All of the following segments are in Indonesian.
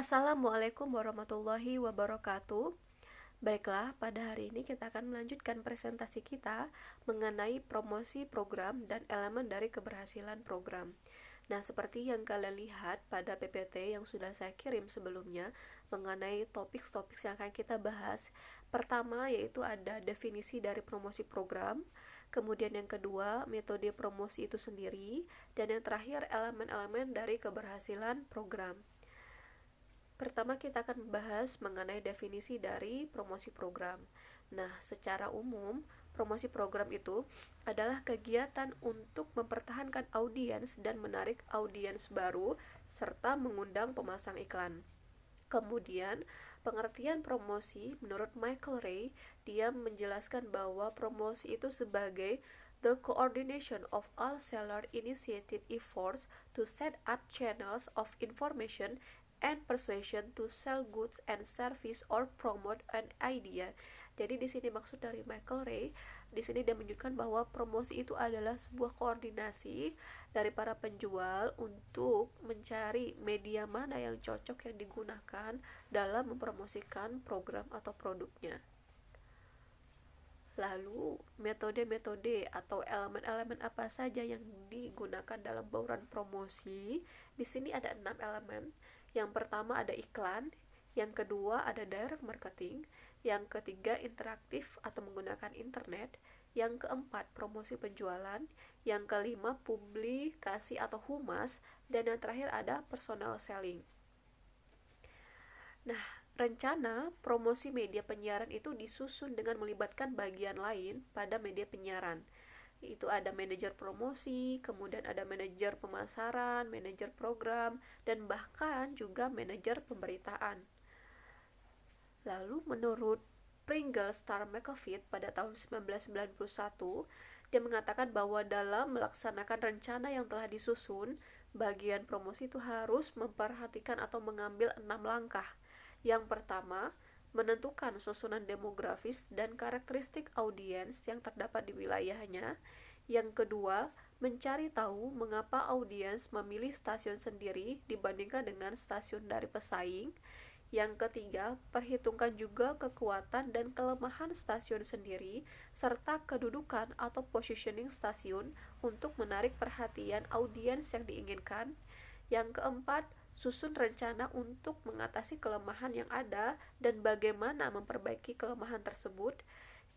Assalamualaikum warahmatullahi wabarakatuh. Baiklah, pada hari ini kita akan melanjutkan presentasi kita mengenai promosi program dan elemen dari keberhasilan program. Nah, seperti yang kalian lihat pada PPT yang sudah saya kirim sebelumnya mengenai topik-topik yang akan kita bahas. Pertama yaitu ada definisi dari promosi program, kemudian yang kedua metode promosi itu sendiri, dan yang terakhir elemen-elemen dari keberhasilan program. Pertama kita akan membahas mengenai definisi dari promosi program. Nah, secara umum, promosi program itu adalah kegiatan untuk mempertahankan audiens dan menarik audiens baru serta mengundang pemasang iklan. Kemudian, pengertian promosi menurut Michael Ray, dia menjelaskan bahwa promosi itu sebagai the coordination of all seller initiated efforts to set up channels of information and persuasion to sell goods and service or promote an idea. Jadi di sini maksud dari Michael Ray, di sini dia menunjukkan bahwa promosi itu adalah sebuah koordinasi dari para penjual untuk mencari media mana yang cocok yang digunakan dalam mempromosikan program atau produknya. Lalu, metode-metode atau elemen-elemen apa saja yang digunakan dalam bauran promosi? Di sini ada 6 elemen. Yang pertama ada iklan, yang kedua ada direct marketing, yang ketiga interaktif atau menggunakan internet, yang keempat promosi penjualan, yang kelima publikasi atau humas, dan yang terakhir ada personal selling. Nah, rencana promosi media penyiaran itu disusun dengan melibatkan bagian lain pada media penyiaran. Itu ada manajer promosi, kemudian ada manajer pemasaran, manajer program, dan bahkan juga manajer pemberitaan. Lalu menurut Pringle Star McAfee pada tahun 1991, dia mengatakan bahwa dalam melaksanakan rencana yang telah disusun, bagian promosi itu harus memperhatikan atau mengambil 6 langkah. Yang pertama, menentukan susunan demografis dan karakteristik audiens yang terdapat di wilayahnya. Yang kedua, mencari tahu mengapa audiens memilih stasiun sendiri dibandingkan dengan stasiun dari pesaing. Yang ketiga, perhitungkan juga kekuatan dan kelemahan stasiun sendiri serta kedudukan atau positioning stasiun untuk menarik perhatian audiens yang diinginkan. Yang keempat, susun rencana untuk mengatasi kelemahan yang ada dan bagaimana memperbaiki kelemahan tersebut.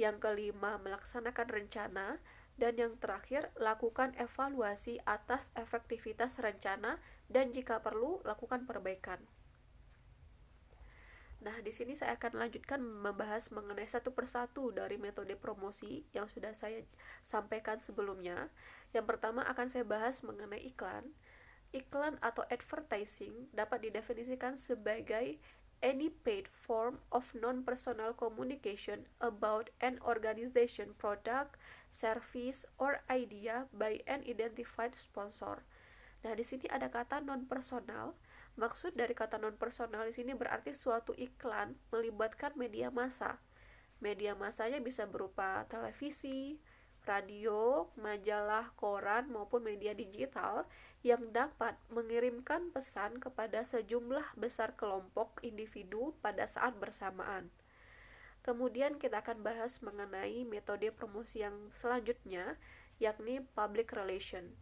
Yang kelima, melaksanakan rencana. Dan yang terakhir, lakukan evaluasi atas efektivitas rencana dan jika perlu, lakukan perbaikan. Nah, di sini saya akan lanjutkan membahas mengenai satu persatu dari metode promosi yang sudah saya sampaikan sebelumnya. Yang pertama akan saya bahas mengenai iklan. Iklan atau advertising dapat didefinisikan sebagai any paid form of non-personal communication about an organization, product, service, or idea by an identified sponsor. Nah, di sini ada kata non-personal. Maksud dari kata non-personal di sini berarti suatu iklan melibatkan media massa. Media massanya bisa berupa televisi, radio, majalah, koran, maupun media digital yang dapat mengirimkan pesan kepada sejumlah besar kelompok individu pada saat bersamaan. Kemudian kita akan bahas mengenai metode promosi yang selanjutnya, yakni public relation.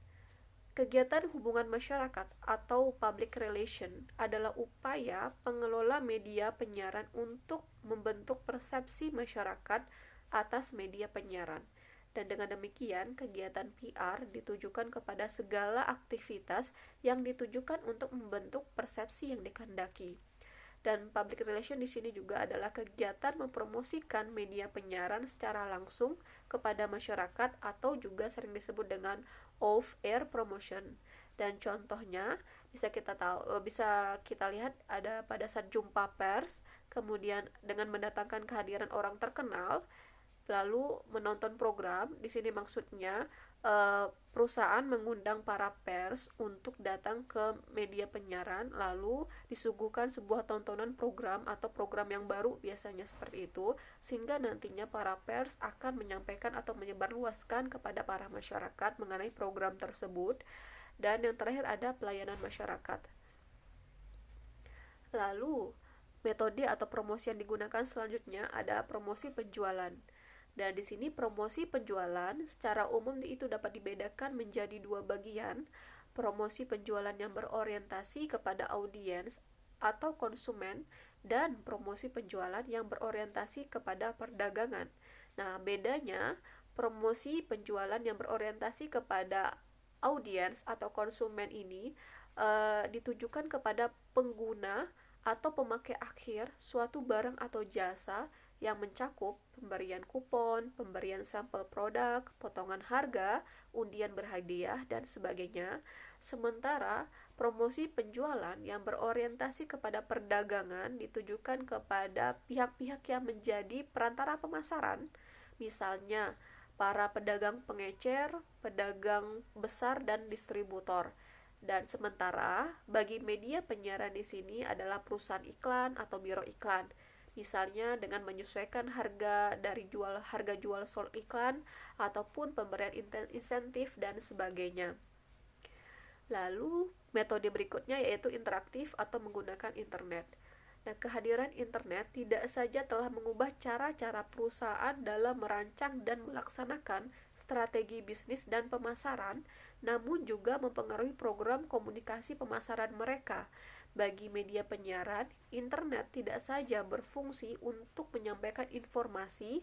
Kegiatan hubungan masyarakat atau public relation adalah upaya pengelola media penyiaran untuk membentuk persepsi masyarakat atas media penyiaran. Dan dengan demikian, kegiatan PR ditujukan kepada segala aktivitas yang ditujukan untuk membentuk persepsi yang dikehendaki. Dan public relation di sini juga adalah kegiatan mempromosikan media penyiaran secara langsung kepada masyarakat atau juga sering disebut dengan off-air promotion. Dan contohnya bisa kita lihat ada pada saat jumpa pers, kemudian dengan mendatangkan kehadiran orang terkenal, lalu menonton program. Di sini maksudnya perusahaan mengundang para pers untuk datang ke media penyiaran, lalu disuguhkan sebuah tontonan program atau program yang baru, biasanya seperti itu, sehingga nantinya para pers akan menyampaikan atau menyebarluaskan kepada para masyarakat mengenai program tersebut. Dan yang terakhir ada pelayanan masyarakat. Lalu, metode atau promosi yang digunakan selanjutnya ada promosi penjualan. Dan di sini promosi penjualan secara umum itu dapat dibedakan menjadi dua bagian. Promosi penjualan yang berorientasi kepada audiens atau konsumen dan promosi penjualan yang berorientasi kepada perdagangan. Nah, bedanya promosi penjualan yang berorientasi kepada audiens atau konsumen ini ditujukan kepada pengguna atau pemakai akhir suatu barang atau jasa yang mencakup pemberian kupon, pemberian sampel produk, potongan harga, undian berhadiah, dan sebagainya. Sementara promosi penjualan yang berorientasi kepada perdagangan ditujukan kepada pihak-pihak yang menjadi perantara pemasaran, misalnya para pedagang pengecer, pedagang besar, dan distributor. Dan sementara bagi media penyiaran di sini adalah perusahaan iklan atau biro iklan. Misalnya dengan menyesuaikan harga dari harga jual sold iklan ataupun pemberian insentif dan sebagainya. Lalu metode berikutnya yaitu interaktif atau menggunakan internet. Nah, kehadiran internet tidak saja telah mengubah cara-cara perusahaan dalam merancang dan melaksanakan strategi bisnis dan pemasaran, namun juga mempengaruhi program komunikasi pemasaran mereka. Bagi media penyiaran, internet tidak saja berfungsi untuk menyampaikan informasi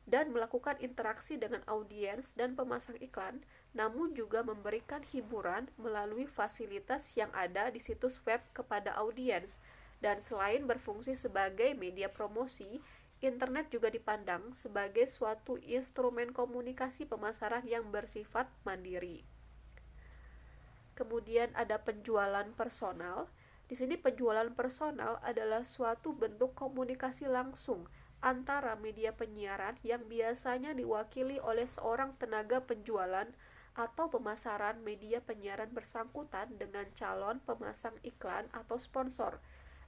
dan melakukan interaksi dengan audiens dan pemasang iklan, namun juga memberikan hiburan melalui fasilitas yang ada di situs web kepada audiens. Dan selain berfungsi sebagai media promosi, internet juga dipandang sebagai suatu instrumen komunikasi pemasaran yang bersifat mandiri. Kemudian ada penjualan personal. Di sini penjualan personal adalah suatu bentuk komunikasi langsung antara media penyiaran yang biasanya diwakili oleh seorang tenaga penjualan atau pemasaran media penyiaran bersangkutan dengan calon pemasang iklan atau sponsor.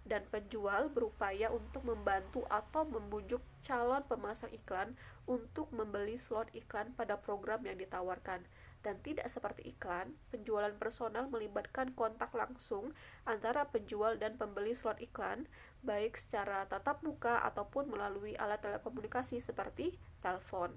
Dan penjual berupaya untuk membantu atau membujuk calon pemasang iklan untuk membeli slot iklan pada program yang ditawarkan. Dan tidak seperti iklan, penjualan personal melibatkan kontak langsung antara penjual dan pembeli slot iklan, baik secara tatap muka ataupun melalui alat telekomunikasi seperti telepon.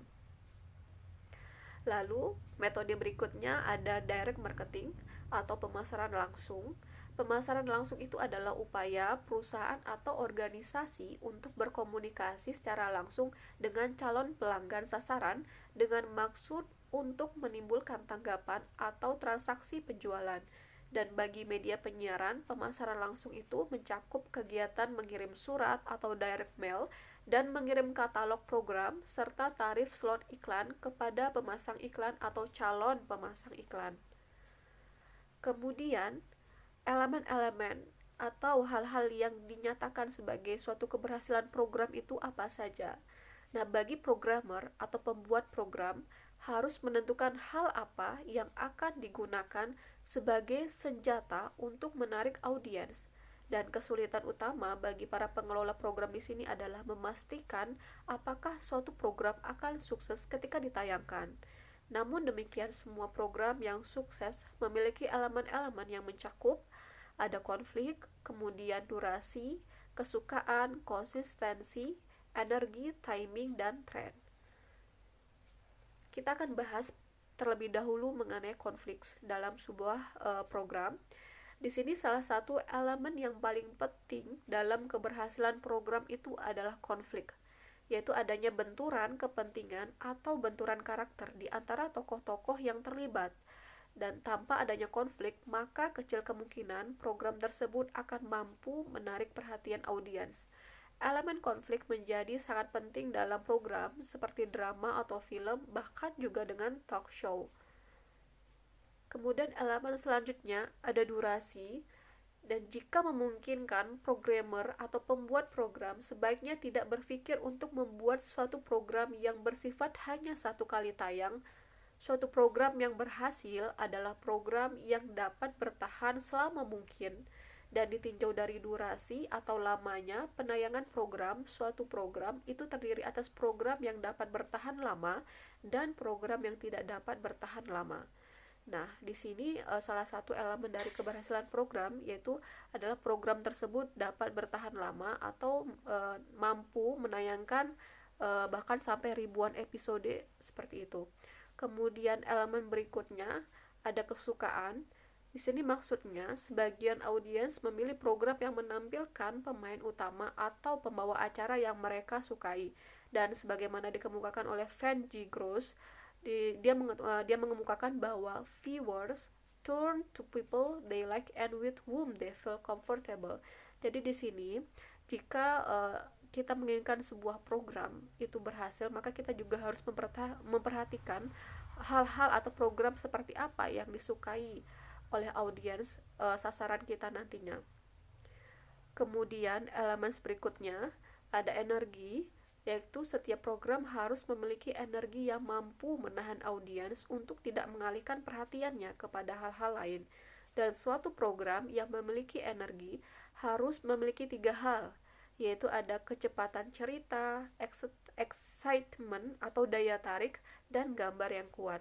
Lalu, metode berikutnya ada direct marketing atau pemasaran langsung. Pemasaran langsung itu adalah upaya perusahaan atau organisasi untuk berkomunikasi secara langsung dengan calon pelanggan sasaran dengan maksud untuk menimbulkan tanggapan atau transaksi penjualan. Dan bagi media penyiaran, pemasaran langsung itu mencakup kegiatan mengirim surat atau direct mail dan mengirim katalog program serta tarif slot iklan kepada pemasang iklan atau calon pemasang iklan. Kemudian, elemen-elemen atau hal-hal yang dinyatakan sebagai suatu keberhasilan program itu apa saja? Nah, bagi programmer atau pembuat program harus menentukan hal apa yang akan digunakan sebagai senjata untuk menarik audiens. Dan kesulitan utama bagi para pengelola program di sini adalah memastikan apakah suatu program akan sukses ketika ditayangkan. Namun demikian, semua program yang sukses memiliki elemen-elemen yang mencakup ada konflik, kemudian durasi, kesukaan, konsistensi, energi, timing, dan tren. Kita akan bahas terlebih dahulu mengenai konflik dalam sebuah program. Di sini salah satu elemen yang paling penting dalam keberhasilan program itu adalah konflik, yaitu adanya benturan kepentingan atau benturan karakter di antara tokoh-tokoh yang terlibat. Dan tanpa adanya konflik, maka kecil kemungkinan program tersebut akan mampu menarik perhatian audiens. Elemen konflik menjadi sangat penting dalam program seperti drama atau film, bahkan juga dengan talk show. Kemudian elemen selanjutnya ada durasi, dan jika memungkinkan, programmer atau pembuat program sebaiknya tidak berpikir untuk membuat suatu program yang bersifat hanya satu kali tayang. Suatu program yang berhasil adalah program yang dapat bertahan selama mungkin, dan ditinjau dari durasi atau lamanya penayangan program. Suatu program itu terdiri atas program yang dapat bertahan lama dan program yang tidak dapat bertahan lama. Nah, di sini salah satu elemen dari keberhasilan program yaitu adalah program tersebut dapat bertahan lama atau mampu menayangkan bahkan sampai ribuan episode seperti itu. Kemudian elemen berikutnya ada kesukaan. Di sini maksudnya sebagian audiens memilih program yang menampilkan pemain utama atau pembawa acara yang mereka sukai. Dan sebagaimana dikemukakan oleh Van G. Gross, dia mengemukakan bahwa viewers turn to people they like and with whom they feel comfortable. Jadi di sini jika kita menginginkan sebuah program itu berhasil, maka kita juga harus memperhatikan hal-hal atau program seperti apa yang disukai oleh audiens sasaran kita nantinya. Kemudian elemen berikutnya ada energi, yaitu setiap program harus memiliki energi yang mampu menahan audiens untuk tidak mengalihkan perhatiannya kepada hal-hal lain. Dan suatu program yang memiliki energi harus memiliki 3 hal, yaitu ada kecepatan cerita, excitement atau daya tarik, dan gambar yang kuat.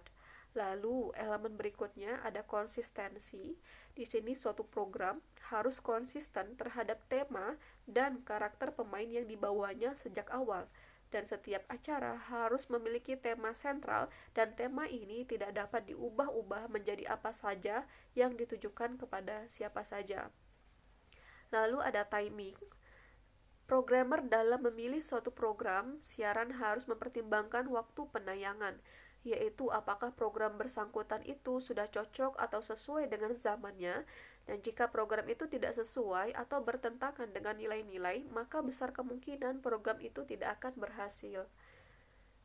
Lalu elemen berikutnya ada konsistensi. Di sini suatu program harus konsisten terhadap tema dan karakter pemain yang dibawanya sejak awal. Dan setiap acara harus memiliki tema sentral dan tema ini tidak dapat diubah-ubah menjadi apa saja yang ditujukan kepada siapa saja. Lalu ada timing. Programmer dalam memilih suatu program siaran harus mempertimbangkan waktu penayangan, yaitu apakah program bersangkutan itu sudah cocok atau sesuai dengan zamannya, dan jika program itu tidak sesuai atau bertentangan dengan nilai-nilai, maka besar kemungkinan program itu tidak akan berhasil.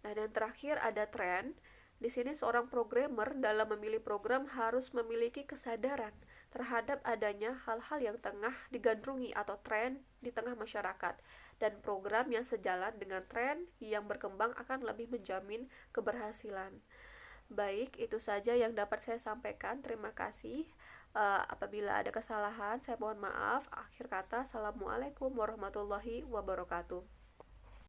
Nah, dan terakhir ada tren. Di sini seorang programmer dalam memilih program harus memiliki kesadaran terhadap adanya hal-hal yang tengah digandrungi atau tren di tengah masyarakat, dan program yang sejalan dengan tren yang berkembang akan lebih menjamin keberhasilan. Baik, itu saja yang dapat saya sampaikan. Terima kasih. Apabila ada kesalahan, saya mohon maaf. Akhir kata, Assalamualaikum warahmatullahi wabarakatuh.